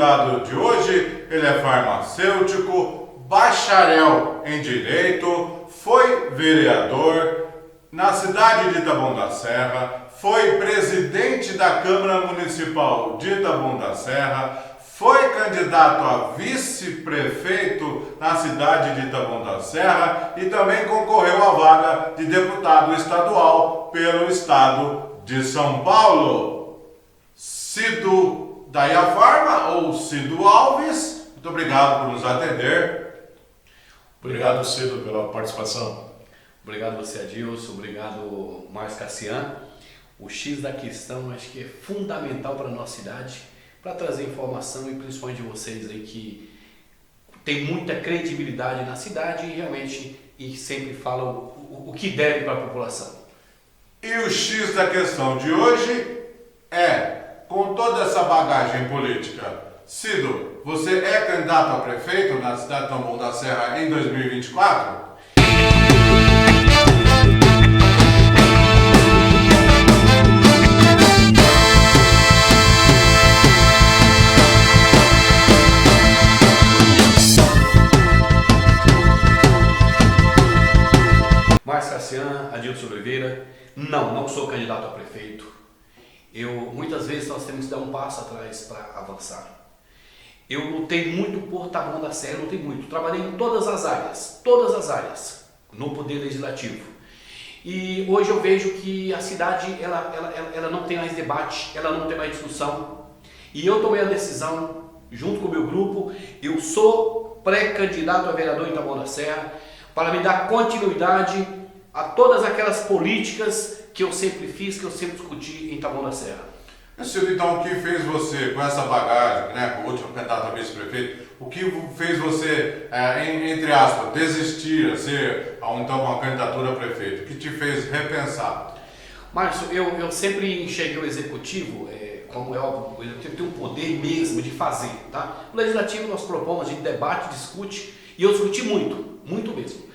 convidado de hoje, ele é farmacêutico, bacharel em Direito, foi vereador na cidade de Taboão da Serra, foi presidente da Câmara Municipal de Taboão da Serra, foi candidato a vice-prefeito na cidade de Taboão da Serra e também concorreu à vaga de deputado estadual pelo estado de São Paulo. Cido Dayafarma ou Cido Alves, muito obrigado por nos atender. Obrigado, Cido, pela participação. Obrigado você, Adilson. Obrigado, Márcio Cassian. O X da questão acho que é fundamental para a nossa cidade, para trazer informação e principalmente de vocês aí que tem muita credibilidade na cidade e realmente sempre falam o que deve para a população. E o X da questão de hoje é, com toda essa bagagem política, Cido, você é candidato a prefeito na cidade de Taboão da Serra em 2024? Márcio Cassian, Adilson Oliveira, não sou candidato a prefeito. Muitas vezes nós temos que dar um passo atrás para avançar. Eu lutei muito por Taboão da Serra, lutei muito. Trabalhei em todas as áreas, no Poder Legislativo. E hoje eu vejo que a cidade ela não tem mais debate, ela não tem mais discussão. E eu tomei a decisão, junto com o meu grupo, eu sou pré-candidato a vereador em Taboão da Serra, para me dar continuidade a todas aquelas políticas que eu sempre fiz, que eu sempre discuti em Taboão da Serra. Cido, então, o que fez você, com essa bagagem, né, com o último candidato a vice-prefeito, o que fez você, entre aspas, desistir a ser, então, uma candidatura a prefeito? O que te fez repensar? Márcio, eu sempre enxerguei o executivo, como é óbvio, o executivo tem um poder mesmo de fazer, tá? No legislativo nós propomos, a gente debate, discute, e eu discuti muito mesmo.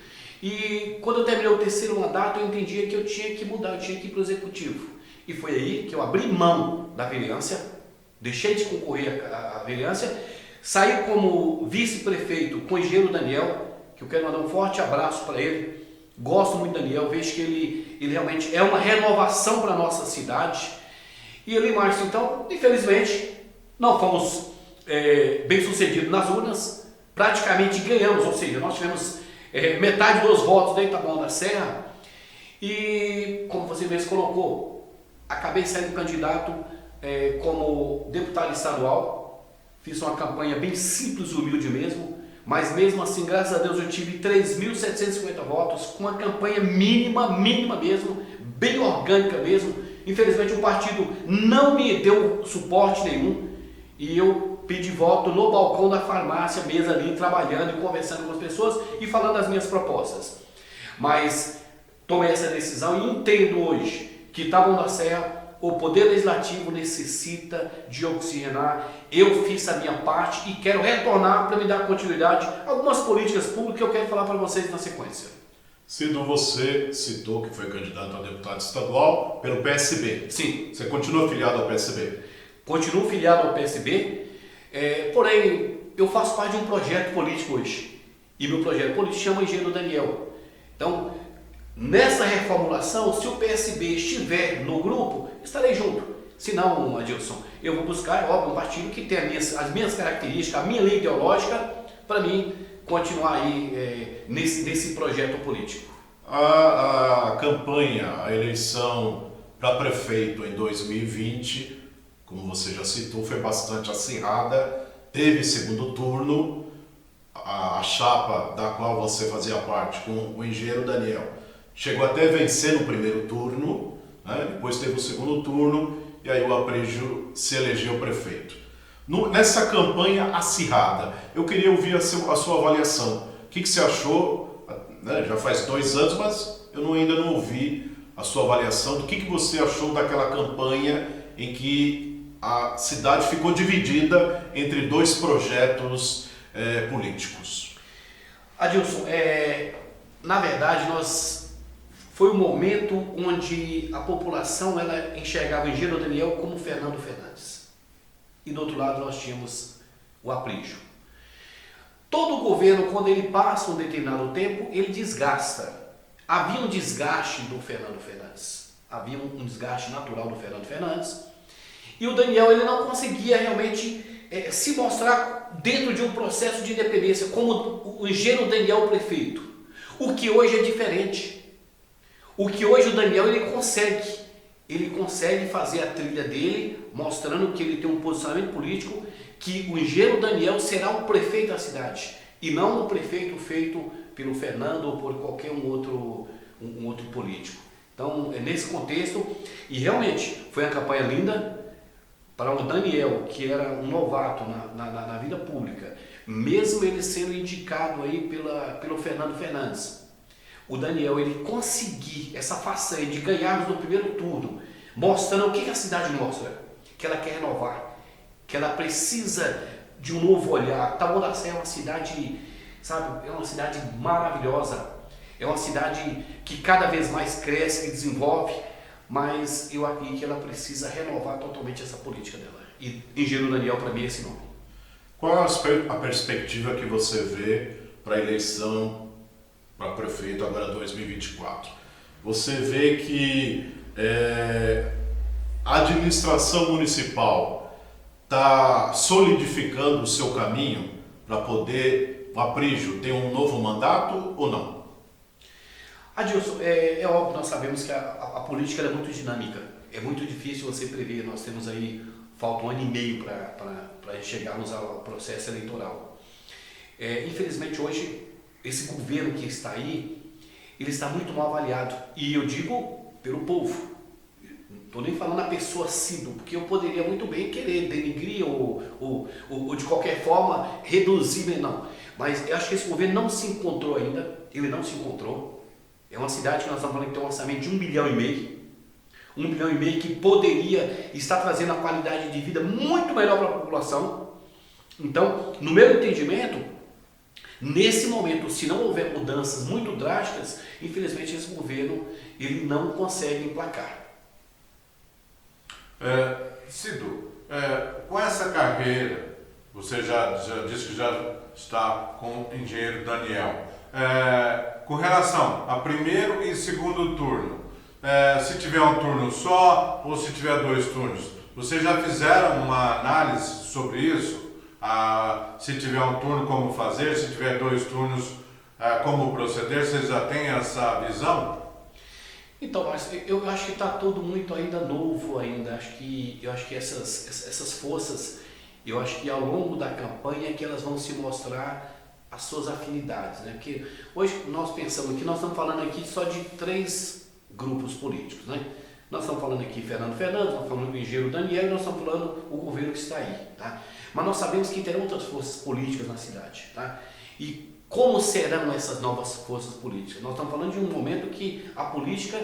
E quando eu terminei o terceiro mandato, eu entendia que eu tinha que mudar, eu tinha que ir para o executivo. E foi aí que eu abri mão da vereança, deixei de concorrer à vereança, saí como vice-prefeito com o engenheiro Daniel, que eu quero mandar um forte abraço para ele. Gosto muito do Daniel, vejo que ele realmente é uma renovação para a nossa cidade. E ali, Márcio, então, infelizmente, não fomos bem-sucedidos nas urnas, praticamente ganhamos, ou seja, nós tivemos metade dos votos dentro da Taboão da Serra e, como você mesmo colocou, acabei sendo candidato como deputado estadual, fiz uma campanha bem simples e humilde mesmo, mas mesmo assim, graças a Deus, eu tive 3.750 votos, com uma campanha mínima mesmo, bem orgânica mesmo. Infelizmente o partido não me deu suporte nenhum e eu pedi voto no balcão da farmácia mesmo ali, trabalhando e conversando com as pessoas e falando as minhas propostas. Mas tomei essa decisão e entendo hoje que Taboão da Serra, o Poder Legislativo necessita de oxigenar. Eu fiz a minha parte e quero retornar para me dar continuidade a algumas políticas públicas que eu quero falar para vocês na sequência. Cido, você citou que foi candidato a deputado estadual pelo PSB. Sim. Você continua filiado ao PSB? Continuo filiado ao PSB, porém eu faço parte de um projeto político hoje. E meu projeto político chama Engenheiro Daniel. Então, nessa reformulação, se o PSB estiver no grupo, estarei junto. Se não, Adilson, eu vou buscar, óbvio, um partido que tenha as minhas características, a minha linha ideológica, para mim continuar aí nesse projeto político. A campanha, a eleição para prefeito em 2020, como você já citou, foi bastante acirrada, teve segundo turno, a chapa da qual você fazia parte com o engenheiro Daniel chegou até vencer no primeiro turno, né? Depois teve o segundo turno e aí o Aprígio se elegeu prefeito. Nessa campanha acirrada, eu queria ouvir a sua avaliação. O que você achou? Né? Já faz 2 anos, mas eu ainda não ouvi a sua avaliação do que você achou daquela campanha em que a cidade ficou dividida entre 2 projetos políticos. Adilson, na verdade, foi um momento onde a população ela enxergava o engenheiro Daniel como Fernando Fernandes. E do outro lado nós tínhamos o Aprígio. Todo governo, quando ele passa um determinado tempo, ele desgasta. Havia um desgaste do Fernando Fernandes. Havia um desgaste natural do Fernando Fernandes. E o Daniel ele não conseguia realmente se mostrar dentro de um processo de independência, como o engenheiro Daniel prefeito. O que hoje é diferente. O que hoje o Daniel ele consegue fazer a trilha dele, mostrando que ele tem um posicionamento político, que o engenheiro Daniel será o prefeito da cidade, e não o prefeito feito pelo Fernando ou por qualquer um outro político. Então, é nesse contexto, e realmente foi uma campanha linda para o Daniel, que era um novato na vida pública, mesmo ele sendo indicado aí pelo Fernando Fernandes. O Daniel, ele conseguir essa façanha de ganharmos no primeiro turno, mostrando o que a cidade mostra, que ela quer renovar, que ela precisa de um novo olhar. Taboão da Serra é uma cidade, sabe, é uma cidade maravilhosa, é uma cidade que cada vez mais cresce e desenvolve, mas eu acredito que ela precisa renovar totalmente essa política dela. E engenheiro Daniel, para mim, é esse nome. Qual é a perspectiva que você vê para a eleição para prefeito agora 2024? Você vê que a administração municipal está solidificando o seu caminho para poder o Aprígio ter um novo mandato ou não? Adilson, é óbvio, nós sabemos que a política é muito dinâmica, é muito difícil você prever, nós temos aí, falta 1 ano e meio para chegarmos ao processo eleitoral. Infelizmente hoje, esse governo que está aí, ele está muito mal avaliado, e eu digo pelo povo, não estou nem falando a pessoa assídua, porque eu poderia muito bem querer denigrir ou de qualquer forma reduzir, não, mas eu acho que esse governo não se encontrou ainda, ele não se encontrou. É uma cidade que nós estamos falando que tem um orçamento de 1,5 bilhão. 1,5 bilhão que poderia estar trazendo a qualidade de vida muito melhor para a população. Então, no meu entendimento, nesse momento, se não houver mudanças muito drásticas, infelizmente esse governo ele não consegue emplacar. Cido, com essa carreira, você já disse que já está com o engenheiro Daniel. Com relação a primeiro e segundo turno, se tiver um turno só ou se tiver 2 turnos, vocês já fizeram uma análise sobre isso? Se tiver um turno, como fazer? Se tiver 2 turnos, como proceder? Vocês já têm essa visão? Então, mas eu acho que está tudo muito ainda novo ainda. Eu acho que essas forças, eu acho que ao longo da campanha é que elas vão se mostrar as suas afinidades, né? Porque hoje nós pensamos que nós estamos falando aqui só de 3 grupos políticos, né? Nós estamos falando aqui Fernando Fernandes, nós estamos falando do engenheiro Daniel e nós estamos falando o governo que está aí, tá? Mas nós sabemos que terão outras forças políticas na cidade, tá? E como serão essas novas forças políticas? Nós estamos falando de um momento que a política,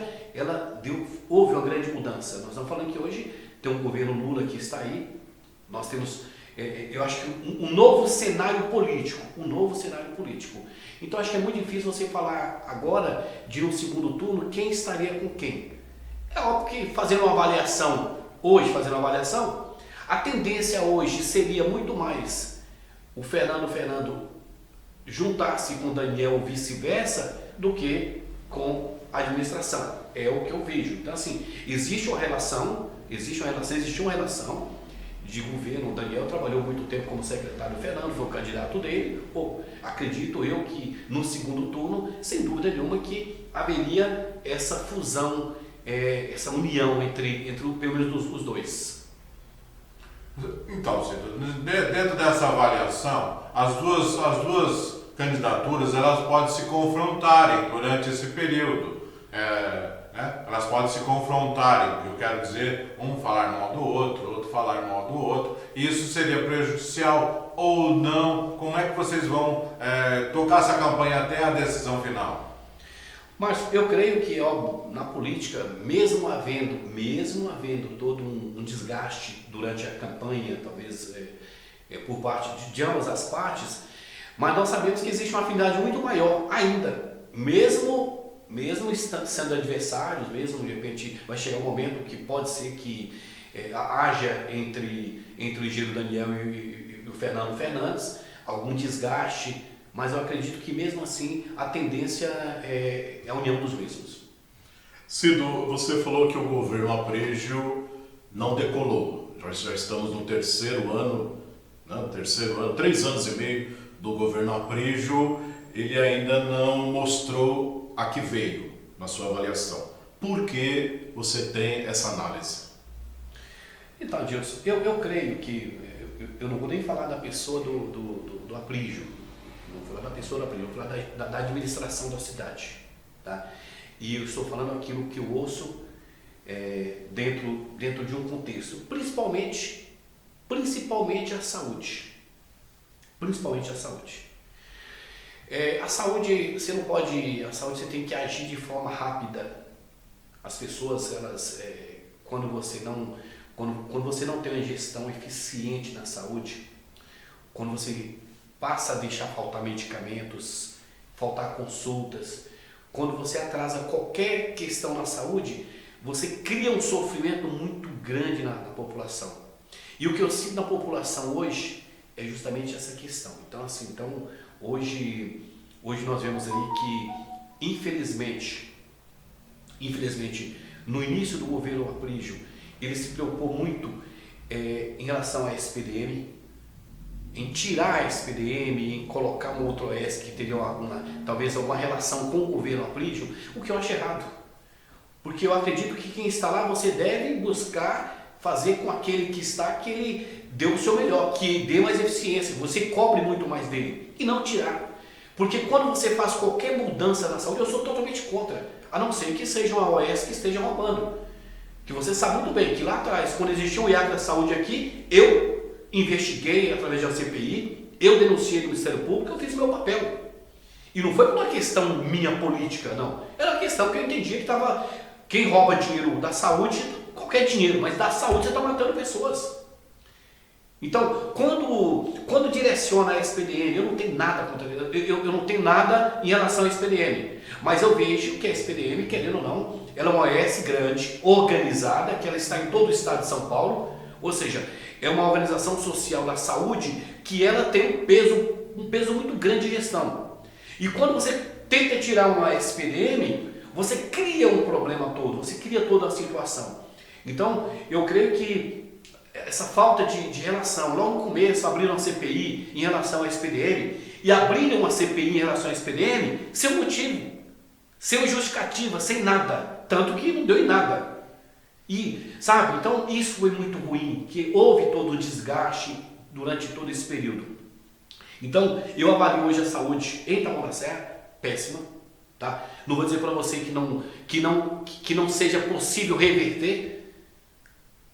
houve uma grande mudança. Nós estamos falando que hoje tem um governo Lula que está aí, nós temos eu acho que um novo cenário político, Então acho que é muito difícil você falar agora de um segundo turno quem estaria com quem. É óbvio que fazendo uma avaliação, a tendência hoje seria muito mais o Fernando juntar-se com o Daniel ou vice-versa do que com a administração. É o que eu vejo. Então assim, existe uma relação de governo. O Daniel trabalhou muito tempo como secretário do Fernando, foi o candidato dele. Acredito eu que no segundo turno, sem dúvida nenhuma, que haveria essa fusão, essa união entre pelo menos os dois. Então, Cido, dentro dessa avaliação, as duas candidaturas elas podem se confrontarem durante esse período. Elas podem se confrontarem, eu quero dizer, um falar mal do outro falar mal do outro. Isso seria prejudicial ou não? Como é que vocês vão tocar essa campanha até a decisão final? Mas eu creio que, óbvio, na política, mesmo havendo todo um desgaste durante a campanha, talvez por parte de ambas as partes, mas nós sabemos que existe uma afinidade muito maior ainda, mesmo sendo adversários, mesmo de repente vai chegar um momento que pode ser que haja entre o engenheiro Daniel e e o Fernando Fernandes, algum desgaste, mas eu acredito que mesmo assim a tendência é a união dos mesmos. Cido, você falou que o governo Aprejo não decolou. Já estamos no terceiro ano, né? 3 anos e meio do governo Aprejo, ele ainda não mostrou a que veio na sua avaliação. Por que você tem essa análise? Então, Gilson, eu creio que, eu não vou nem falar da pessoa do Aprejo, não vou falar da pessoa do Aprejo, vou falar da administração da cidade, tá? E eu estou falando aquilo que eu ouço dentro de um contexto, principalmente a saúde. Principalmente a saúde. A saúde você tem que agir de forma rápida. As pessoas, elas, quando você não tem uma gestão eficiente na saúde, quando você passa a deixar faltar medicamentos, faltar consultas, quando você atrasa qualquer questão na saúde, você cria um sofrimento muito grande na população. E o que eu sinto na população hoje é justamente essa questão. Então, assim, hoje nós vemos aí que, infelizmente, no início do governo Aprejo, ele se preocupou muito em relação à SPDM, em tirar a SPDM, em colocar um outro OS que teria talvez alguma relação com o governo Aprejo, o que eu acho errado. Porque eu acredito que quem está lá, você deve buscar fazer com aquele que está, que ele dê o seu melhor, que dê mais eficiência, você cobre muito mais dele, e não tirar. Porque quando você faz qualquer mudança na saúde, eu sou totalmente contra, a não ser que seja uma OS que esteja roubando. Que você sabe muito bem que lá atrás, quando existia o IAC da saúde aqui, eu investiguei através da CPI, eu denunciei no Ministério Público, eu fiz meu papel. E não foi por uma questão minha política, não. Era uma questão que eu entendia que quem rouba dinheiro da saúde, qualquer dinheiro, mas da saúde você está matando pessoas. Então, quando direciona a SPDM, eu não tenho nada contra eu não tenho nada em relação à SPDM, mas eu vejo que a SPDM, querendo ou não, ela é uma OS grande, organizada, que ela está em todo o estado de São Paulo, ou seja, é uma organização social da saúde que ela tem um peso muito grande de gestão. E quando você tenta tirar uma SPDM, você cria um problema todo, você cria toda a situação. Então, eu creio que essa falta de relação, logo no começo abriram uma CPI em relação à SPDM e abriram uma CPI em relação à SPDM sem motivo, sem justificativa, sem nada, tanto que não deu em nada. E, sabe, então isso foi muito ruim, que houve todo o desgaste durante todo esse período. Então, eu avalio hoje a saúde em Taboão da Serra, péssima, tá? Não vou dizer para você que não seja possível reverter,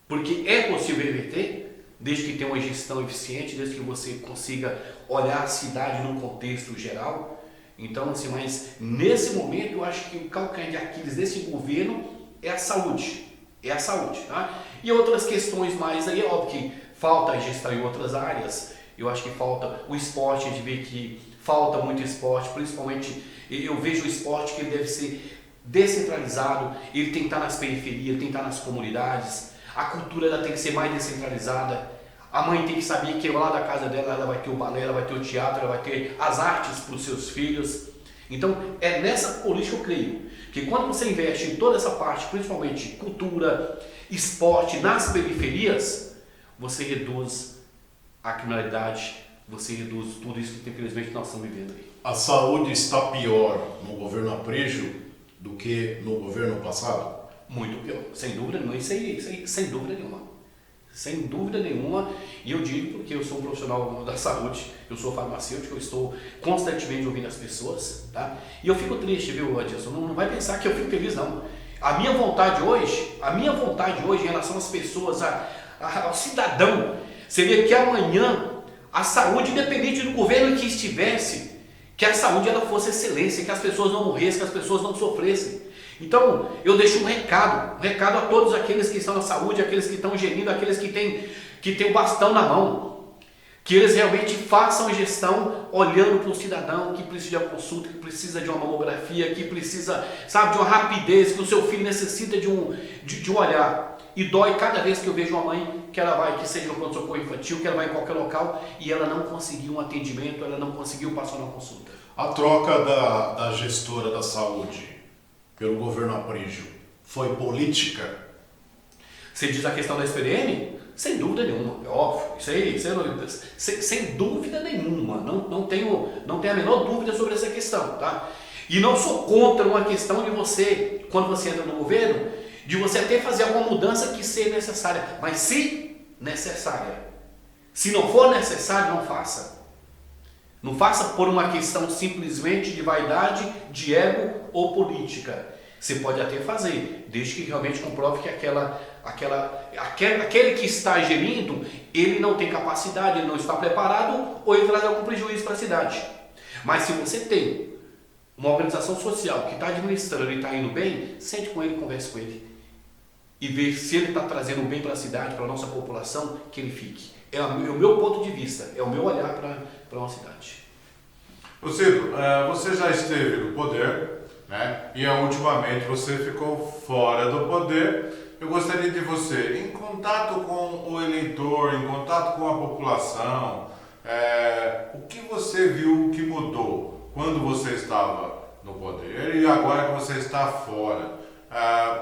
porque é possível reverter, desde que tenha uma gestão eficiente, desde que você consiga olhar a cidade num contexto geral. Então, assim, mas nesse momento eu acho que o calcanhar de Aquiles desse governo é a saúde. Tá? E outras questões mais aí, é óbvio que falta a gestão em outras áreas, eu acho que falta o esporte, a gente vê que falta muito esporte, principalmente eu vejo o esporte que ele deve ser descentralizado, ele tem que estar nas periferias, ele tem que estar nas comunidades, a cultura ela tem que ser mais descentralizada, a mãe tem que saber que lá da casa dela ela vai ter o balé, ela vai ter o teatro, ela vai ter as artes para os seus filhos. Então é nessa política eu creio, que quando você investe em toda essa parte, principalmente cultura, esporte, nas periferias, você reduz a criminalidade, você reduz tudo isso que infelizmente nós estamos vivendo aí. A saúde está pior no governo Aprejo do que no governo passado? Muito pior, sem dúvida nenhuma, isso aí, sem dúvida nenhuma. Sem dúvida nenhuma, e eu digo porque eu sou um profissional da saúde, eu sou farmacêutico, eu estou constantemente ouvindo as pessoas, tá? E eu fico triste, viu, Adilson? Não vai pensar que eu fico feliz, não. A minha vontade hoje em relação às pessoas, ao cidadão, seria que amanhã a saúde, independente do governo que estivesse, que a saúde ela fosse excelência, que as pessoas não morressem, que as pessoas não sofressem. Então, eu deixo um recado a todos aqueles que estão na saúde, aqueles que estão gerindo, aqueles que têm o bastão na mão, que eles realmente façam a gestão olhando para o cidadão que precisa de uma consulta, que precisa de uma mamografia, que precisa, sabe, de uma rapidez, que o seu filho necessita de um olhar. E dói cada vez que eu vejo uma mãe que ela vai, que seja no pronto-socorro infantil, que ela vai em qualquer local e ela não conseguiu um atendimento, ela não conseguiu passar uma consulta. A troca da gestora da saúde pelo governo Aprígio foi política? Você diz a questão da SPM? Sem dúvida nenhuma, é óbvio. Isso aí, sem dúvida nenhuma. Não tenho a menor dúvida sobre essa questão, tá? E não sou contra uma questão de você, quando você entra no governo, de você até fazer alguma mudança que seja necessária. Mas se necessária. Se não for necessário, não faça. Não faça por uma questão simplesmente de vaidade, de ego ou política. Você pode até fazer, desde que realmente comprove que aquele que está gerindo, ele não tem capacidade, ele não está preparado ou ele traz algum prejuízo para a cidade. Mas se você tem uma organização social que está administrando e está indo bem, sente com ele, converse com ele e veja se ele está trazendo um bem para a cidade, para a nossa população, que ele fique. É o meu ponto de vista, é o meu olhar para uma cidade. Ô Cido, você já esteve no poder, né? E ultimamente você ficou fora do poder. Eu gostaria de você, em contato com o eleitor, em contato com a população, o que você viu que mudou quando você estava no poder e agora que você está fora?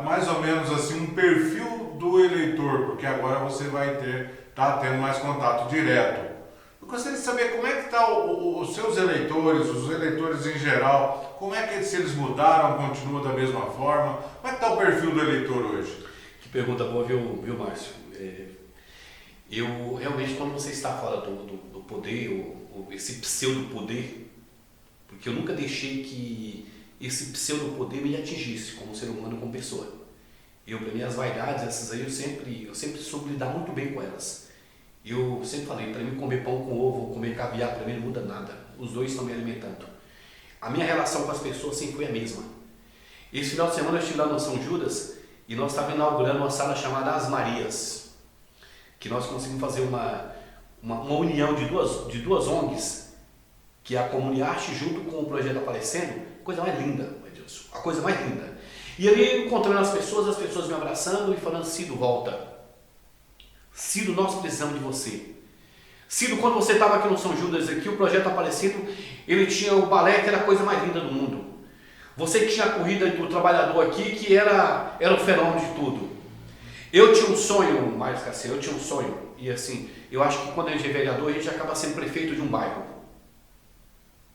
Mais ou menos assim um perfil do eleitor, porque agora você vai tá tendo mais contato direto. Eu gostaria de saber como é que estão os seus eleitores, os eleitores em geral, como é que se eles mudaram, continuam da mesma forma, como é que está o perfil do eleitor hoje? Que pergunta boa, viu Márcio? Eu realmente, quando você está fora do poder, esse pseudo-poder, porque eu nunca deixei que esse pseudo-poder me atingisse como ser humano, como pessoa. Para mim, as vaidades, essas aí, eu sempre soube lidar muito bem com elas. Eu sempre falei, para mim comer pão com ovo, comer caviar, para mim não muda nada. Os dois estão me alimentando. A minha relação com as pessoas sempre foi a mesma. Esse final de semana eu estive lá no São Judas e nós estávamos inaugurando uma sala chamada As Marias, que nós conseguimos fazer uma união de duas ONGs, que é a Comuniarte junto com o Projeto Aparecendo, coisa mais linda, meu Deus, a coisa mais linda. E ali encontrando as pessoas me abraçando e falando, Cido, volta. Cido, nós precisamos de você. Cido, quando você estava aqui no São Judas, aqui, o Projeto Aparecido, ele tinha o balé, que era a coisa mais linda do mundo. Você que tinha a corrida do trabalhador aqui, que era o fenômeno de tudo. Eu tinha um sonho, Mário Casseiro, eu tinha um sonho. E assim, eu acho que quando a gente é vereador, a gente acaba sendo prefeito de um bairro.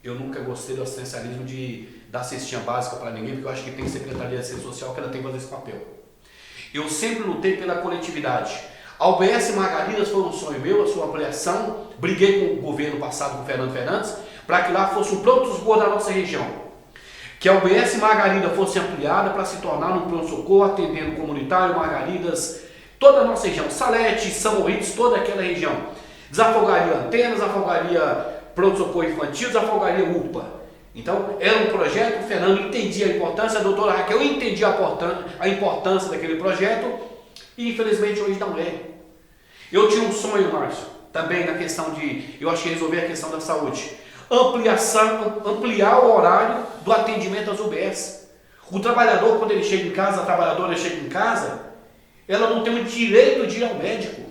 Eu nunca gostei do assistencialismo de dar cestinha básica para ninguém, porque eu acho que tem Secretaria de Assistência Social que ela tem que fazer esse papel. Eu sempre lutei pela coletividade. A UBS Margaridas foi um sonho meu, a sua ampliação. Briguei com o governo passado, com o Fernando Fernandes, para que lá fosse um pronto-socorro da nossa região. Que a UBS Margarida fosse ampliada para se tornar um pronto-socorro, atendendo comunitário, Margaridas, toda a nossa região, Salete, São Moritz, toda aquela região. Desafogaria antenas, desafogaria pronto-socorro infantil, desafogaria UPA. Então, era um projeto, o Fernando entendia a importância, a doutora Raquel entendia a importância daquele projeto, e infelizmente hoje não é. Eu tinha um sonho, Márcio, também na questão de, eu achei resolver a questão da saúde. Ampliar o horário do atendimento às UBS. O trabalhador, quando ele chega em casa, a trabalhadora chega em casa, ela não tem o direito de ir ao médico,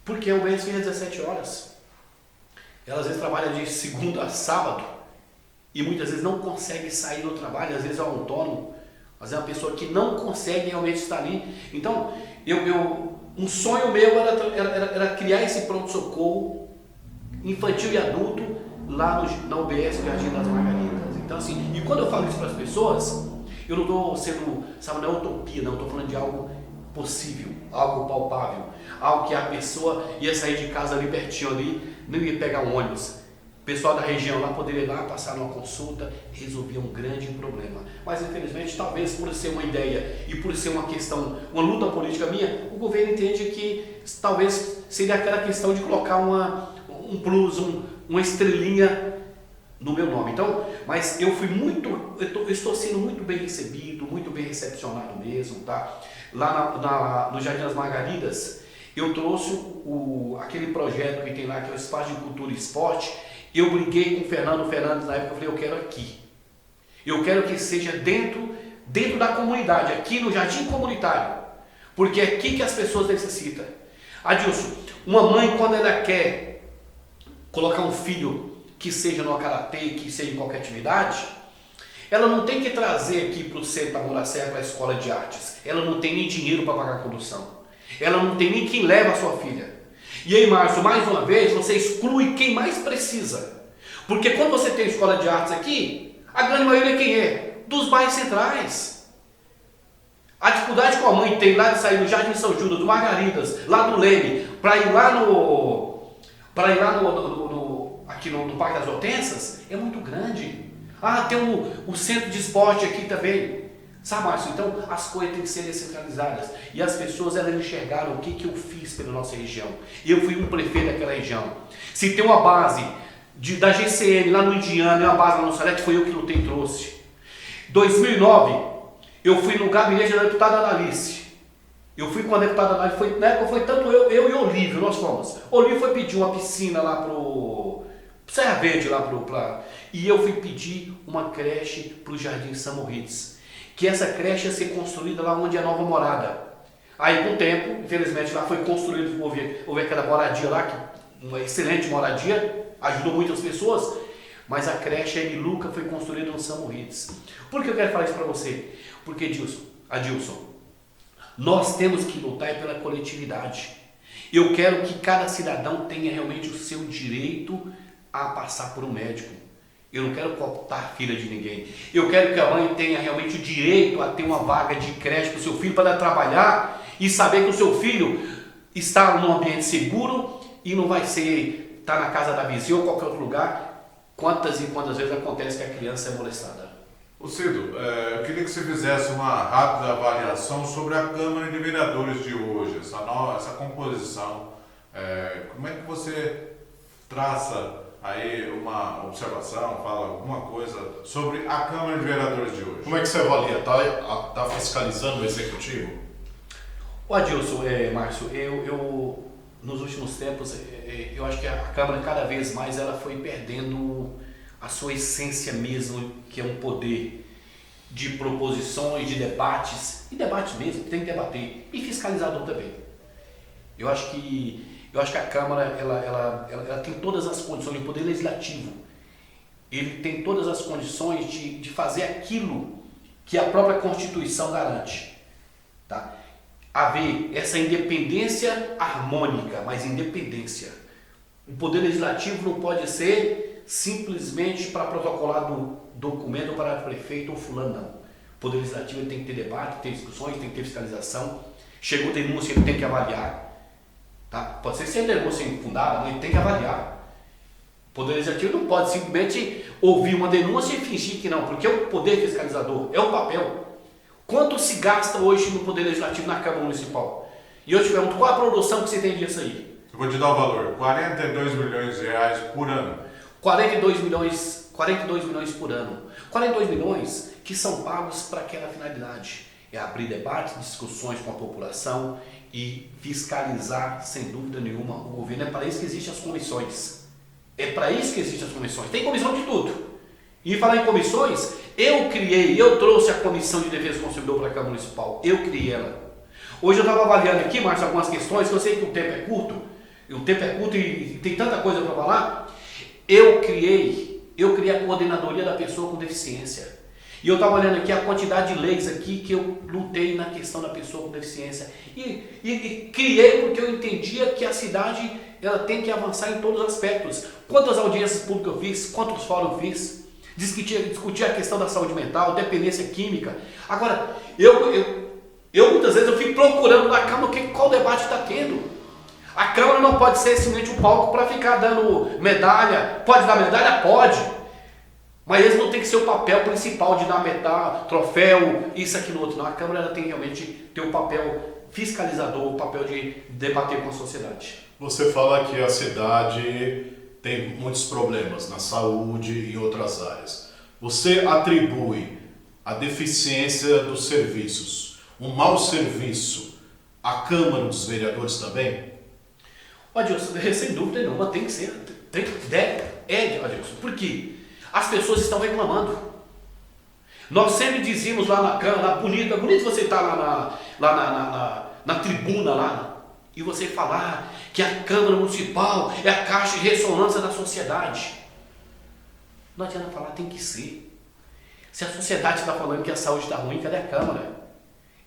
porque a UBS vem às 17 horas. Ela às vezes trabalha de segunda a sábado e muitas vezes não consegue sair do trabalho, às vezes é um autônomo, mas é uma pessoa que não consegue realmente estar ali. Então, um sonho meu era criar esse pronto-socorro infantil e adulto lá na UBS Jardim das Margaridas. Então, assim, e quando eu falo isso para as pessoas, eu não estou sendo, sabe, não é utopia, não, estou falando de algo possível, algo palpável, algo que a pessoa ia sair de casa ali pertinho ali, não ia pegar um ônibus. O pessoal da região lá poderia ir lá, passar numa consulta, resolver um grande problema. Mas infelizmente, talvez por ser uma ideia e por ser uma questão, uma luta política minha, o governo entende que talvez seria aquela questão de colocar um plus, uma estrelinha no meu nome. Então, mas eu estou sendo muito bem recebido, muito bem recepcionado mesmo, tá? Lá no Jardim das Margaridas, eu trouxe aquele projeto que tem lá, que é o Espaço de Cultura e Esporte. Eu briguei com o Fernando Fernandes na época, eu falei, eu quero aqui. Eu quero que seja dentro da comunidade, aqui no Jardim Comunitário. Porque é aqui que as pessoas necessitam. Adilson, uma mãe quando ela quer colocar um filho que seja no karatê, que seja em qualquer atividade, ela não tem que trazer aqui para o centro da Muracé, para a escola de artes. Ela não tem nem dinheiro para pagar a condução. Ela não tem nem quem leva a sua filha. E aí, Márcio, mais uma vez, você exclui quem mais precisa. Porque quando você tem escola de artes aqui, a grande maioria quem é? Dos bairros centrais. A dificuldade que a mãe tem lá de sair do Jardim São Judas, do Margaridas, lá do Leme, para ir lá aqui no Parque das Hortênsias, é muito grande. Ah, tem o centro de esporte aqui também. Sabe, Márcio? Então, as coisas têm que ser descentralizadas. E as pessoas, elas enxergaram o que eu fiz pela nossa região. Eu fui um prefeito daquela região. Se tem uma base da GCM lá no Indiana, e uma base lá no Salete, foi eu que lutei e trouxe. 2009, eu fui no gabinete da deputada Analice. Eu fui com a deputada Analice, na época foi tanto eu e o Olívio, nós fomos. O Olívio foi pedir uma piscina lá pro Serra Verde, e eu fui pedir uma creche pro Jardim São Moritz. Que essa creche ia ser construída lá onde é a nova morada. Aí com o tempo, infelizmente lá foi construído, houve aquela moradia lá, uma excelente moradia, ajudou muitas pessoas, mas a creche Emiluca foi construída no São Moritz. Por que eu quero falar isso para você? Porque, Adilson, nós temos que lutar pela coletividade. Eu quero que cada cidadão tenha realmente o seu direito a passar por um médico. Eu não quero cooptar a filha de ninguém. Eu quero que a mãe tenha realmente o direito a ter uma vaga de creche para o seu filho, para trabalhar e saber que o seu filho está num ambiente seguro e não vai estar na casa da vizinha ou qualquer outro lugar. Quantas e quantas vezes acontece que a criança é molestada? Ô Cido, eu queria que você fizesse uma rápida avaliação sobre a Câmara de Vereadores de hoje, essa composição. Como é que você traça aí uma observação, fala alguma coisa sobre a Câmara de Vereadores de hoje? Como é que você avalia? Tá fiscalizando o Executivo? Ô Adilson, Márcio, eu nos últimos tempos, eu acho que a Câmara cada vez mais ela foi perdendo a sua essência mesmo, que é um poder de proposições, de debates, e debate mesmo, tem que debater, e fiscalizador também. Eu acho que a Câmara ela tem todas as condições, o Poder Legislativo, ele tem todas as condições de fazer aquilo que a própria Constituição garante. Tá? Haver essa independência harmônica, mas independência. O Poder Legislativo não pode ser simplesmente para protocolar do documento para prefeito ou fulano, não. O Poder Legislativo ele tem que ter debate, tem discussões, tem que ter fiscalização. Chegou denúncia, ele tem que avaliar. Tá? Pode ser sem denúncia infundada, mas ele tem que avaliar. O Poder Legislativo não pode simplesmente ouvir uma denúncia e fingir que não, porque é o poder fiscalizador, é o papel. Quanto se gasta hoje no Poder Legislativo na Câmara Municipal? E eu te pergunto, qual a produção que você tem disso aí? Eu vou te dar o valor, 42 milhões de reais por ano. 42 milhões por ano. 42 milhões que são pagos para aquela finalidade. É abrir debates, discussões com a população e fiscalizar, sem dúvida nenhuma, o governo. É para isso que existem as comissões. É para isso que existem as comissões. Tem comissão de tudo. E falar em comissões, eu trouxe a Comissão de Defesa do Consumidor para a Câmara Municipal. Eu criei ela. Hoje eu estava avaliando aqui, Márcio, algumas questões, que eu sei que o tempo é curto, e tem tanta coisa para falar. Eu criei a coordenadoria da pessoa com deficiência. E eu estava olhando aqui a quantidade de leis aqui que eu lutei na questão da pessoa com deficiência. E criei porque eu entendia que a cidade ela tem que avançar em todos os aspectos. Quantas audiências públicas eu fiz, quantos fóruns eu fiz, discutir a questão da saúde mental, dependência química. Agora, eu muitas vezes eu fico procurando na Câmara qual debate está tendo. A Câmara não pode ser simplesmente um palco para ficar dando medalha. Pode dar medalha? Pode. Mas esse não tem que ser o papel principal de dar medalha, troféu, isso, aquilo, outro. Não, a Câmara ela tem realmente ter o papel fiscalizador, o papel de debater com a sociedade. Você fala que a cidade tem muitos problemas na saúde e em outras áreas. Você atribui a deficiência dos serviços, um mau serviço, à Câmara dos Vereadores também? Adilson, sem dúvida nenhuma, tem que ser, Adilson, por quê? As pessoas estão reclamando. Nós sempre dizíamos lá na Câmara, bonito você está lá na tribuna lá, e você falar que a Câmara Municipal é a caixa de ressonância da sociedade. Não adianta falar, tem que ser. Se a sociedade está falando que a saúde está ruim, cadê a Câmara?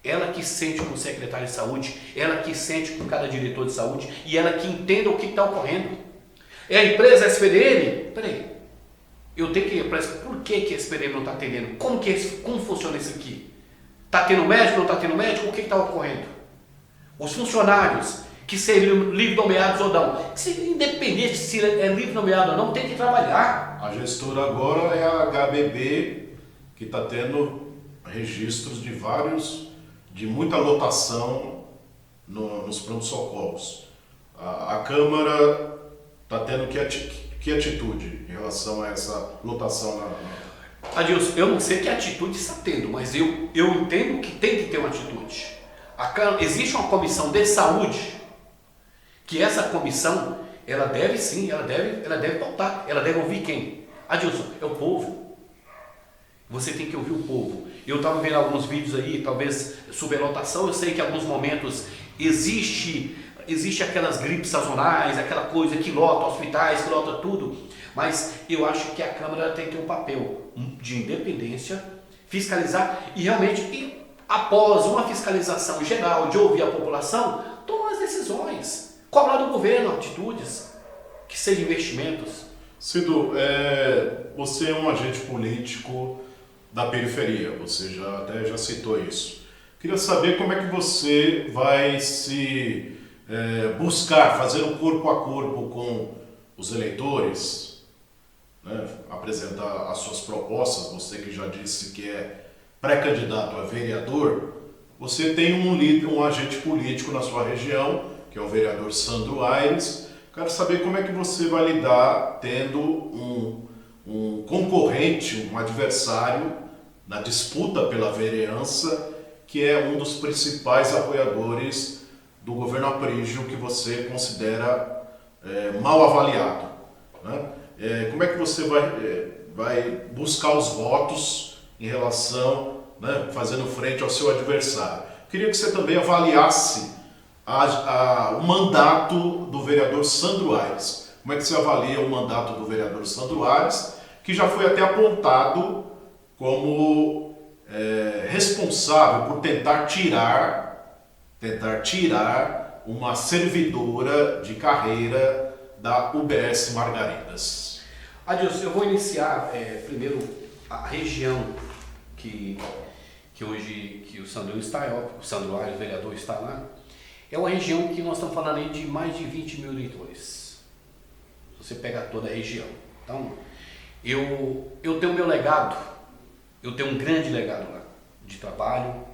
Ela que sente com o secretário de saúde, ela que sente com cada diretor de saúde e ela que entenda o que está ocorrendo. É a empresa SPDM? Peraí, eu tenho que... Por que a SPDM não está atendendo? Como funciona isso aqui? Está tendo médico, não está tendo médico? O que está ocorrendo? Os funcionários que seriam livre nomeados ou não, independente se é livre nomeado ou não, tem que trabalhar. A gestora agora é a HBB, que está tendo registros de muita lotação nos pronto-socorros. A Câmara está tendo que atitude em relação a essa lotação Adilson, eu não sei que atitude está tendo, mas eu entendo que tem que ter uma atitude. Existe uma comissão de saúde, que essa comissão, ela deve sim, ela deve pautar, ela deve ouvir quem? Adilson, é o povo. Você tem que ouvir o povo. Eu estava vendo alguns vídeos aí, talvez superlotação, eu sei que em alguns momentos existe aquelas gripes sazonais, aquela coisa que lota hospitais, que lota tudo, mas eu acho que a Câmara tem que ter um papel de independência, fiscalizar e realmente, após uma fiscalização geral, de ouvir a população, tomar as decisões, cobrar do governo atitudes, que sejam investimentos. Cido, você é um agente político da periferia, você já citou isso. Queria saber como é que você vai se buscar fazer um corpo a corpo com os eleitores, né? Apresentar as suas propostas. Você que já disse que é pré-candidato a vereador, você tem um agente político na sua região, que é o vereador Sandro Aires. Quero saber como é que você vai lidar tendo um concorrente, um adversário na disputa pela vereança, que é um dos principais apoiadores do governo Aprígio, que você considera mal avaliado, né? Como é que você vai buscar os votos em relação, né, fazendo frente ao seu adversário? Queria que você também avaliasse o mandato do vereador Sandro Aires. Como é que você avalia o mandato do vereador Sandro Aires, que já foi até apontado como responsável por tentar tirar uma servidora de carreira da UBS Margaridas? Adilson, eu vou iniciar primeiro a região que hoje que o Sandro Aires, o vereador, está lá. É uma região que nós estamos falando aí de mais de 20 mil eleitores. Você pega toda a região. Então, eu tenho meu legado, eu tenho um grande legado lá de trabalho.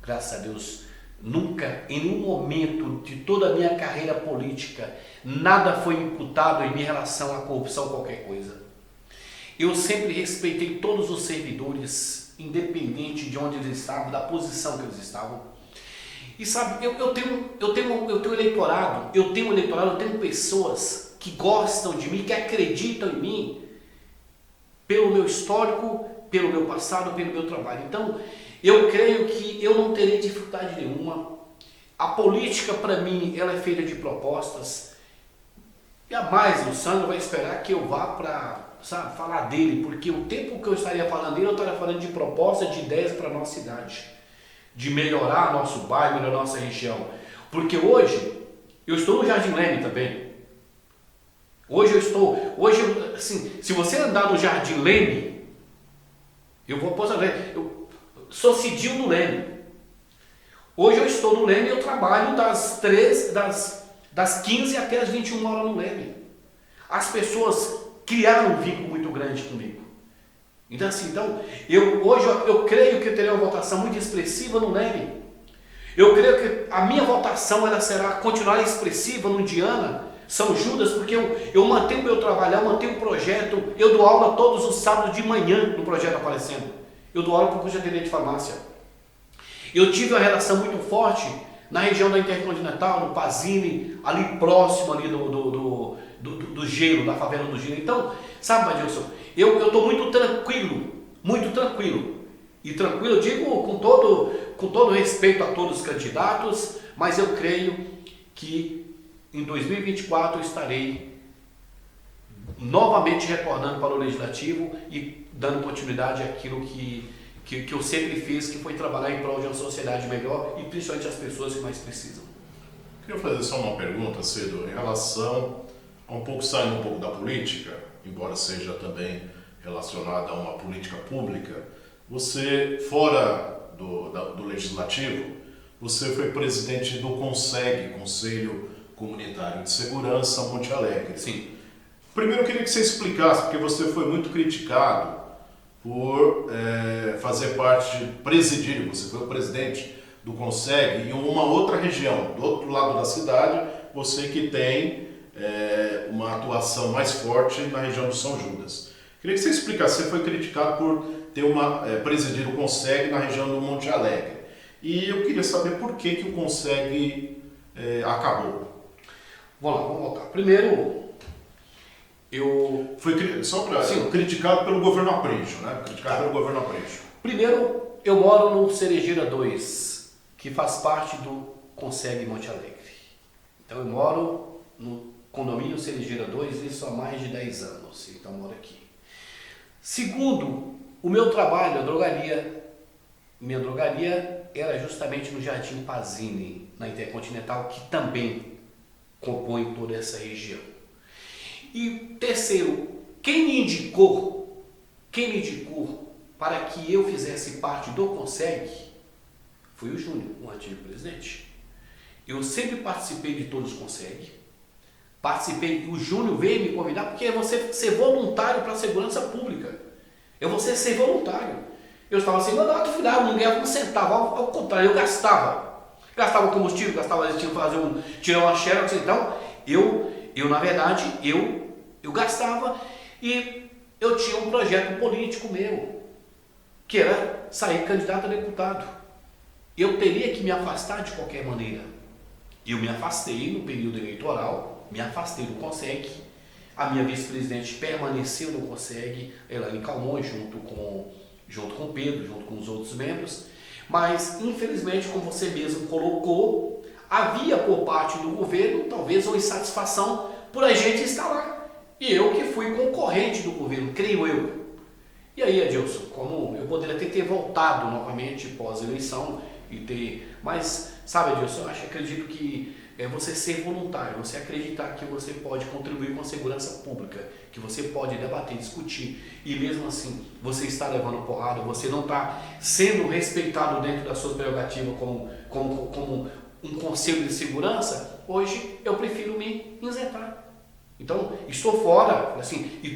Graças a Deus, nunca, em nenhum momento de toda a minha carreira política, nada foi imputado em relação à corrupção, qualquer coisa. Eu sempre respeitei todos os servidores, independente de onde eles estavam, da posição que eles estavam. E sabe, eu tenho eleitorado, eu tenho pessoas que gostam de mim, que acreditam em mim, pelo meu histórico, pelo meu passado, pelo meu trabalho. Então, eu creio que eu não terei dificuldade nenhuma. A política, para mim, ela é feita de propostas. Jamais o Sandro vai esperar que eu vá para falar dele, porque o tempo que eu estaria falando dele, eu estaria falando de propostas, de ideias para a nossa cidade, de melhorar nosso bairro, a nossa região. Porque hoje, eu estou no Jardim Leme também. Assim, se você andar no Jardim Leme, eu vou postar, eu sou Cidil no Leme. Hoje eu estou no Leme e eu trabalho das 15 até as 21 horas no Leme. As pessoas criaram um vínculo muito grande comigo. Então assim, hoje eu creio que eu terei uma votação muito expressiva no Leme. Eu creio que a minha votação continuará expressiva no Diana, São Judas, porque eu mantenho o meu trabalho, eu mantenho o projeto, eu dou aula todos os sábados de manhã no projeto Aparecendo. Eu dou aula para o curso de atendente de farmácia. Eu tive uma relação muito forte na região da Intercontinental, no Pazini, ali próximo ali do Gelo, da favela do Gelo. Então, sabe, Adilson, eu estou muito tranquilo. E tranquilo, eu digo com todo respeito a todos os candidatos, Mas eu creio que em 2024 eu estarei novamente retornando para o Legislativo e dando continuidade àquilo que eu sempre fiz, que foi trabalhar em prol de uma sociedade melhor e principalmente as pessoas que mais precisam. Queria fazer só uma pergunta, Cedo, em relação a saindo um pouco da política, embora seja também relacionada a uma política pública. Você, fora do Legislativo, você foi presidente do Conselho Comunitário de Segurança Monte Alegre. Sim. Primeiro eu queria que você explicasse, porque você foi muito criticado por fazer parte de presidir, você foi o presidente do Conseg em uma outra região, do outro lado da cidade, você que tem uma atuação mais forte na região do São Judas. Queria que você explicasse, você foi criticado por ter presidir o Conseg na região do Monte Alegre. E eu queria saber por que o Conseg acabou. Vamos lá, vamos voltar. Primeiro, eu... Foi criticado pelo governo Aprígio, né? Criticado pelo governo Aprígio. Primeiro, eu moro no Cerejeira 2, que faz parte do Conseg Monte Alegre. Então eu moro no condomínio Cerejeira 2, isso há mais de 10 anos, então eu moro aqui. Segundo, o meu trabalho, minha drogaria era justamente no Jardim Pazini, na Intercontinental, que também compõe toda essa região. E terceiro, quem me indicou para que eu fizesse parte do Conseg foi o Júnior, o antigo presidente. Eu sempre participei de todos os Conseg, o Júnior veio me convidar porque é você ser voluntário para a segurança pública. É você ser voluntário. Eu estava sem mandato, não ganhava um centavo, ao contrário, eu gastava. Gastava combustível, tinha que fazer tirar uma xerox, então na verdade, eu gastava e eu tinha um projeto político meu, que era sair candidato a deputado. Eu teria que me afastar de qualquer maneira. Eu me afastei no período eleitoral, me afastei do Conseg, a minha vice-presidente permaneceu no Conseg, Elaine Calmon, junto com o Pedro, junto com os outros membros, mas infelizmente, como você mesmo colocou, havia por parte do governo talvez uma insatisfação por a gente estar lá. E eu que fui concorrente do governo, creio eu. E aí, Adilson, como eu poderia ter voltado novamente pós-eleição mas, sabe, Adilson, eu acredito que é você ser voluntário, você acreditar que você pode contribuir com a segurança pública, que você pode debater, discutir, e mesmo assim você está levando porrada, você não está sendo respeitado dentro das suas prerrogativas como um conselho de segurança, hoje eu prefiro me isentar. Então, estou fora, assim, e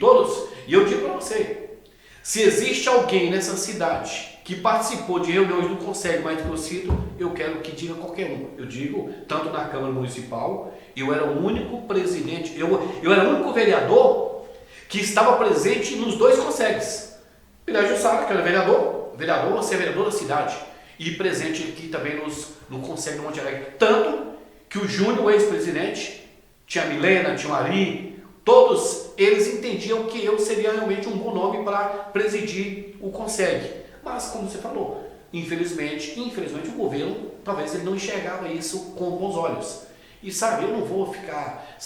eu digo para você, se existe alguém nessa cidade que participou de reuniões do Conseg mais que eu cito, eu quero que diga qualquer um. Eu digo, tanto na Câmara Municipal, eu era o único presidente, eu era o único vereador que estava presente nos dois Consegs. Pilar Jussara, que era vereador, você é vereador da cidade, e presente aqui também no Conseg do Monte Alegre. Tanto que o Júnior, o ex-presidente, tinha a Milena, tinha o Ari, todos eles entendiam que eu seria realmente um bom nome para presidir o Conseg. Mas, como você falou, infelizmente o governo, talvez ele não enxergava isso com bons olhos. E sabe, eu não vou ficar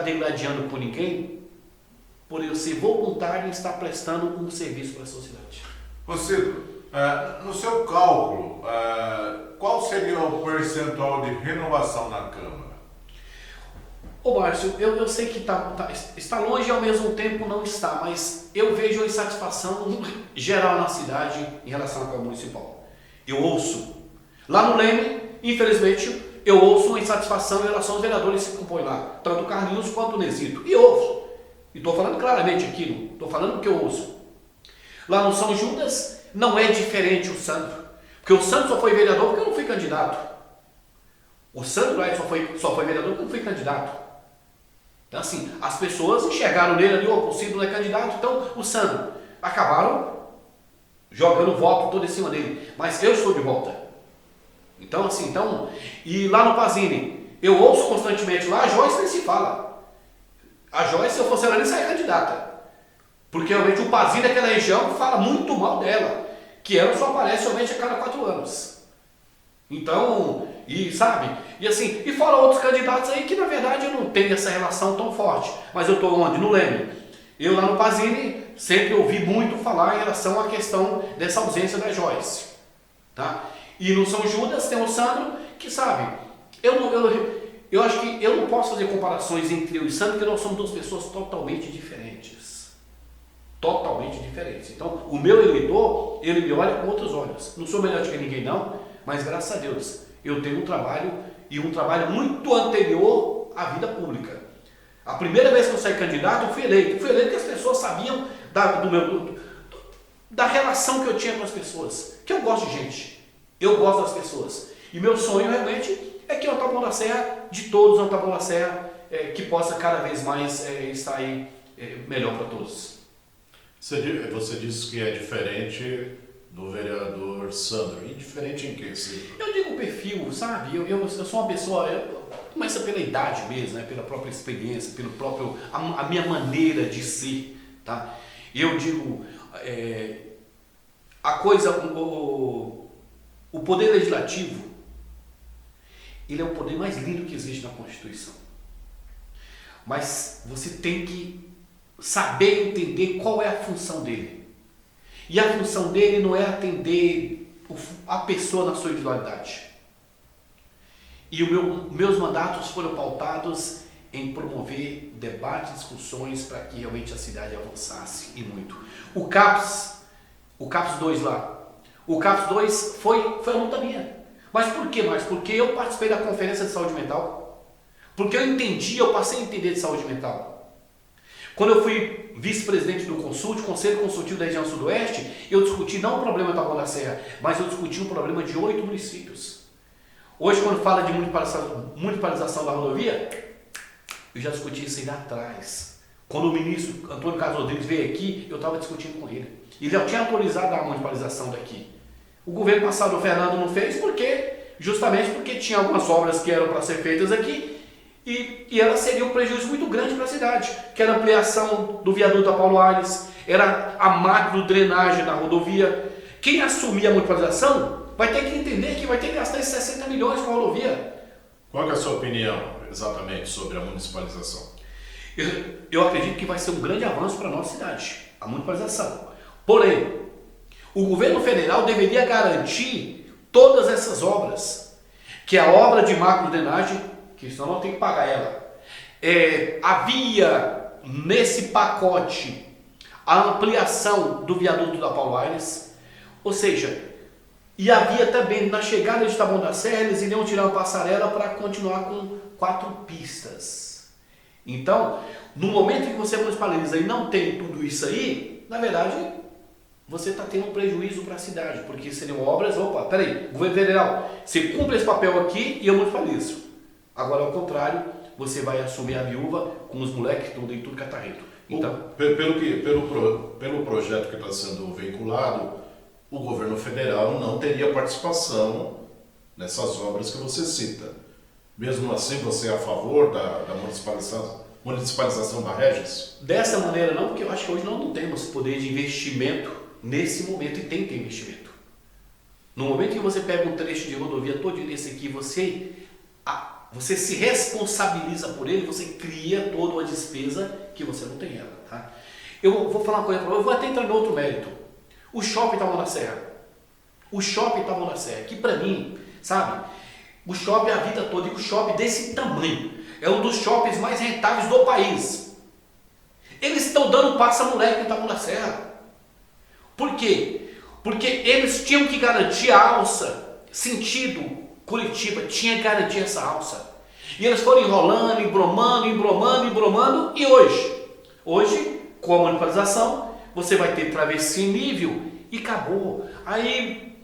degradando por ninguém, por eu ser voluntário e estar prestando um serviço para a sociedade. Você, no seu cálculo, qual seria o percentual de renovação na Câmara? Ô Márcio, eu sei que está longe e ao mesmo tempo não está, mas eu vejo a insatisfação geral na cidade em relação à Câmara Municipal. Eu ouço. Lá no Leme, infelizmente, eu ouço uma insatisfação em relação aos vereadores que compõem lá, tanto o Carlinhos quanto o Nesito. E ouço. E estou falando claramente aqui, estou falando o que eu ouço. Lá no São Judas, não é diferente o Sandro. Porque o Sandro só foi vereador porque eu não fui candidato. O Sandro só foi vereador porque eu não fui candidato. Então, assim, as pessoas enxergaram nele ali, o possível não é candidato, então o Sandro acabaram jogando voto todo em cima dele. Mas eu estou de volta. Então, assim, e lá no Pazini, eu ouço constantemente lá, a Joyce nem se fala. A Joyce, se eu fosse ela, nem saia candidata. Porque realmente o Pazini daquela região fala muito mal dela, que ela só aparece realmente a cada 4 anos. Então, e sabe? E assim, e fora outros candidatos aí que na verdade eu não tenho essa relação tão forte. Mas eu estou onde? No Leme. Eu lá no Pazini sempre ouvi muito falar em relação à questão dessa ausência da Joyce. Tá? E no São Judas tem o Sandro, que sabe, eu acho que eu não posso fazer comparações entre eu e Sandro, porque nós somos duas pessoas totalmente diferentes. Totalmente diferentes. Então, o meu eleitor, ele me olha com outros olhos. Não sou melhor do que ninguém não, mas graças a Deus, eu tenho um trabalho, e um trabalho muito anterior à vida pública. A primeira vez que eu saí candidato, eu fui eleito. Fui eleito porque as pessoas sabiam da relação que eu tinha com as pessoas. Que eu gosto de gente. Eu gosto das pessoas. E meu sonho realmente é que o Taboão da Serra, de todos, o Taboão da Serra, que possa cada vez mais estar aí melhor para todos. Você disse que é diferente do vereador Sandro. E diferente em quê? Eu digo o perfil, sabe? Eu sou uma pessoa, começa pela idade mesmo, né? Pela própria experiência, pelo próprio a minha maneira de ser, tá? Eu digo, a coisa, o poder legislativo, ele é o poder mais lindo que existe na Constituição. Mas você tem que saber entender qual é a função dele. E a função dele não é atender a pessoa na sua individualidade. E meus mandatos foram pautados em promover debates, discussões para que realmente a cidade avançasse e muito. O CAPS 2 lá, o CAPS 2 foi a luta minha. Mas por que mais? Porque eu participei da Conferência de Saúde Mental. Porque eu passei a entender de saúde mental. Quando eu fui vice-presidente do Conselho Consultivo da região Sudoeste, eu discuti não o problema da Taboão da Serra, mas eu discuti um problema de 8 municípios. Hoje, quando fala de municipalização da rodovia, eu já discuti isso aí lá atrás. Quando o ministro Antônio Carlos Rodrigues veio aqui, eu estava discutindo com ele. Ele já tinha autorizado a municipalização daqui. O governo passado, o Fernando, não fez, justamente porque tinha algumas obras que eram para ser feitas aqui, e ela seria um prejuízo muito grande para a cidade, que era a ampliação do viaduto da Paulo Aires, era a macro drenagem da rodovia. Quem assumir a municipalização vai ter que entender que vai ter que gastar esses 60 milhões com a rodovia. Qual é a sua opinião exatamente sobre a municipalização? Eu acredito que vai ser um grande avanço para a nossa cidade, a municipalização. Porém, o governo federal deveria garantir todas essas obras, que é a obra de macro drenagem, que senão não tem que pagar ela. Havia nesse pacote a ampliação do viaduto da Paulo Aires, ou seja, e havia também na chegada de Taboão da Serra, eles iriam tirar uma passarela para continuar com 4 pistas. Então, no momento que você municipaliza e não tem tudo isso aí, na verdade, você está tendo um prejuízo para a cidade, porque seriam obras, peraí, governo federal, você cumpre esse papel aqui e eu municipalizo. Agora, ao contrário, você vai assumir a viúva com os moleques que estão dentro do catarreto. Então, pelo projeto que está sendo veiculado, o governo federal não teria participação nessas obras que você cita. Mesmo assim, você é a favor da municipalização da Regis? Dessa maneira não, porque eu acho que hoje nós não temos poder de investimento nesse momento, e tem que ter investimento. No momento que você pega um trecho de rodovia todo desse aqui, você se responsabiliza por ele, você cria toda uma despesa que você não tem ela. Tá? Eu vou falar uma coisa para você, eu vou até entrar em outro mérito. O shopping Taboão da Serra. O shopping Taboão da Serra, que para mim, sabe, o shopping a vida toda, e o shopping desse tamanho, é um dos shoppings mais rentáveis do país. Eles estão dando passa-moleque em Taboão da Serra. Por quê? Porque eles tinham que garantir a alça, sentido Curitiba, tinha que garantir essa alça. E eles foram enrolando, embromando, e hoje, com a municipalização, você vai ter travessia em nível e acabou. Aí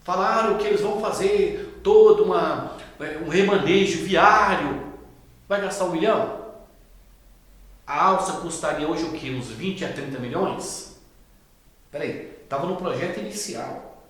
falaram que eles vão fazer todo um remanejo viário. Vai gastar 1 milhão? A alça custaria hoje o quê? Uns 20 a 30 milhões? Peraí, estava no projeto inicial.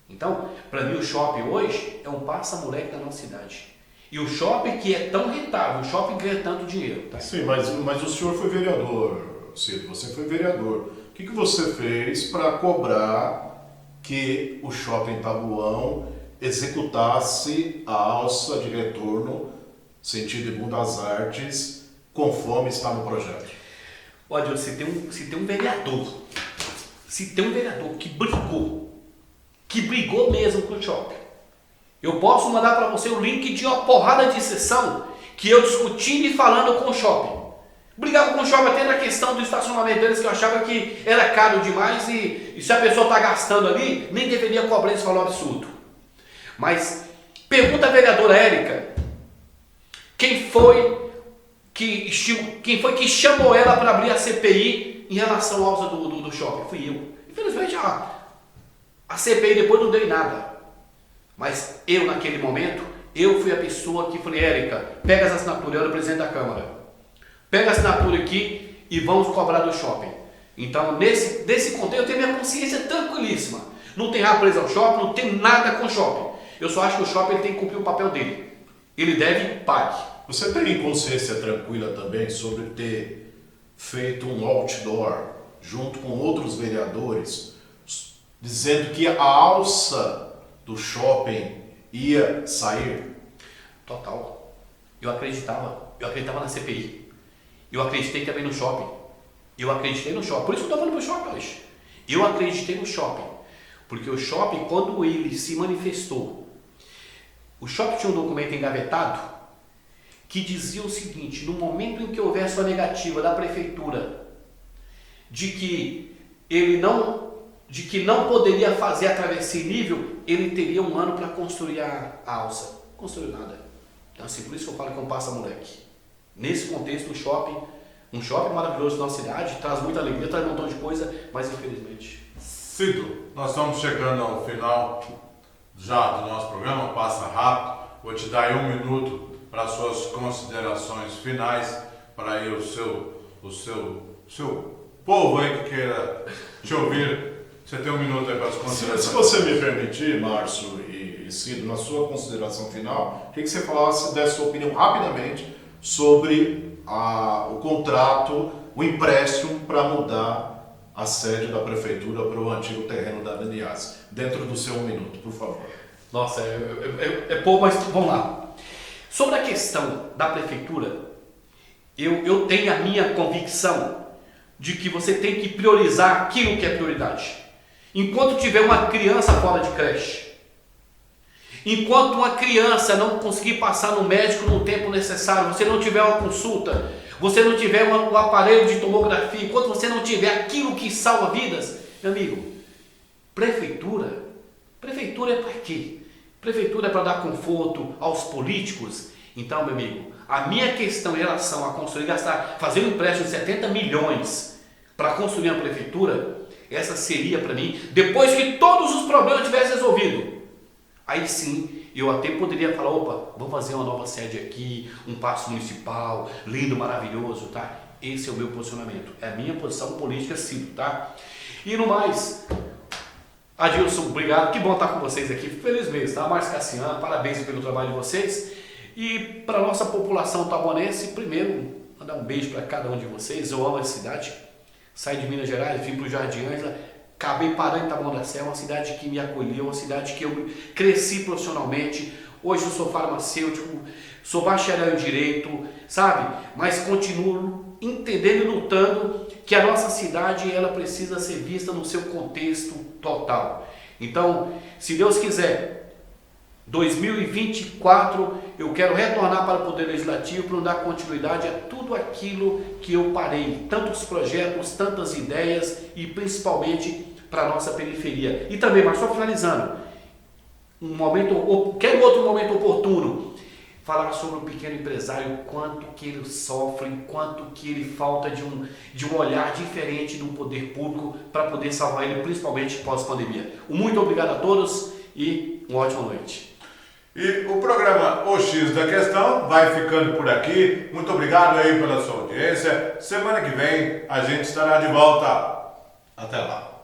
Então, para mim o shopping hoje é um passa-moleque da nossa cidade. E o shopping que é tão rentável, o shopping ganha tanto dinheiro. Tá? Sim, mas o senhor foi vereador, Ciro, você foi vereador. O que você fez para cobrar que o shopping Taboão executasse a alça de retorno sentido Embu das Artes, conforme está no projeto. Olha, se tem um vereador que brigou mesmo com o shopping, eu posso mandar para você o link de uma porrada de sessão que eu discutindo e falando com o shopping. Brigava com o shopping até na questão do estacionamento deles, que eu achava que era caro demais e se a pessoa está gastando ali, nem deveria cobrar esse valor absurdo. Mas pergunta à vereadora Érica, quem foi que chamou ela para abrir a CPI em relação à alça do shopping? Fui eu. Infelizmente a CPI depois não deu em nada. Mas eu naquele momento, eu fui a pessoa que falei, Érica, pega essa assinatura, eu era o presidente da Câmara. Pega a assinatura aqui e vamos cobrar do shopping. Então, nesse contexto, eu tenho minha consciência tranquilíssima. Não tem rabo preso ao shopping, não tem nada com o shopping. Eu só acho que o shopping ele tem que cumprir o papel dele. Ele deve, pague. Você tem consciência tranquila também sobre ter feito um outdoor junto com outros vereadores dizendo que a alça do shopping ia sair? Total. Eu acreditava na CPI. Eu acreditei também no shopping. Por isso que eu estou falando pro shopping hoje. Eu acreditei no shopping. Porque o shopping, quando ele se manifestou, o shopping tinha um documento engavetado que dizia o seguinte: no momento em que houvesse uma negativa da prefeitura de que não poderia fazer a travessia em nível, ele teria um ano para construir a alça. Não construiu nada. Então, assim, por isso que eu falo que é um passa-moleque. Nesse contexto, um shopping maravilhoso da nossa cidade, traz muita alegria, traz um montão de coisa, mas infelizmente. Cido, nós estamos chegando ao final já do nosso programa, passa rápido. Vou te dar aí 1 minuto para suas considerações finais, para aí o seu povo aí que queira te ouvir. Você tem 1 minuto aí para as considerações. Se você me permitir, Márcio e Cido, na sua consideração final, queria que você falasse, desse sua opinião rapidamente sobre o contrato, o empréstimo para mudar a sede da prefeitura para o antigo terreno da Linias. Dentro do seu 1 minuto, por favor. Nossa, é pouco, mas vamos lá. Sobre a questão da prefeitura, eu tenho a minha convicção de que você tem que priorizar aquilo que é prioridade. Enquanto tiver uma criança fora de creche, enquanto uma criança não conseguir passar no médico no tempo necessário, você não tiver uma consulta, você não tiver um aparelho de tomografia, enquanto você não tiver aquilo que salva vidas, meu amigo, prefeitura é para quê? Prefeitura é para dar conforto aos políticos. Então, meu amigo, a minha questão em relação a construir, fazer um empréstimo de 70 milhões para construir uma prefeitura, essa seria para mim, depois que todos os problemas tivessem resolvido. Aí sim, eu até poderia falar, opa, vamos fazer uma nova sede aqui, um paço municipal, lindo, maravilhoso, tá? Esse é o meu posicionamento, é a minha posição política, sim, tá? E no mais, Adilson, obrigado, que bom estar com vocês aqui, feliz mês, tá? Márcio Cassiano, parabéns pelo trabalho de vocês. E para a nossa população taboanense, primeiro, mandar um beijo para cada um de vocês, eu amo a cidade, saí de Minas Gerais, vim para o Jardim Ângela, acabei parando em Taboão da Serra, uma cidade que me acolheu, uma cidade que eu cresci profissionalmente. Hoje eu sou farmacêutico, sou bacharel em Direito, sabe? Mas continuo entendendo e lutando que a nossa cidade ela precisa ser vista no seu contexto total. Então, se Deus quiser, 2024 eu quero retornar para o Poder Legislativo para dar continuidade a tudo aquilo que eu parei, tantos projetos, tantas ideias e principalmente para a nossa periferia. E também, mas só finalizando, quero outro momento oportuno, falar sobre o pequeno empresário, o quanto que ele sofre, o quanto que ele falta de um olhar diferente do poder público para poder salvar ele, principalmente pós-pandemia. Muito obrigado a todos e uma ótima noite. E o programa O X da Questão vai ficando por aqui. Muito obrigado aí pela sua audiência. Semana que vem a gente estará de volta. Até lá.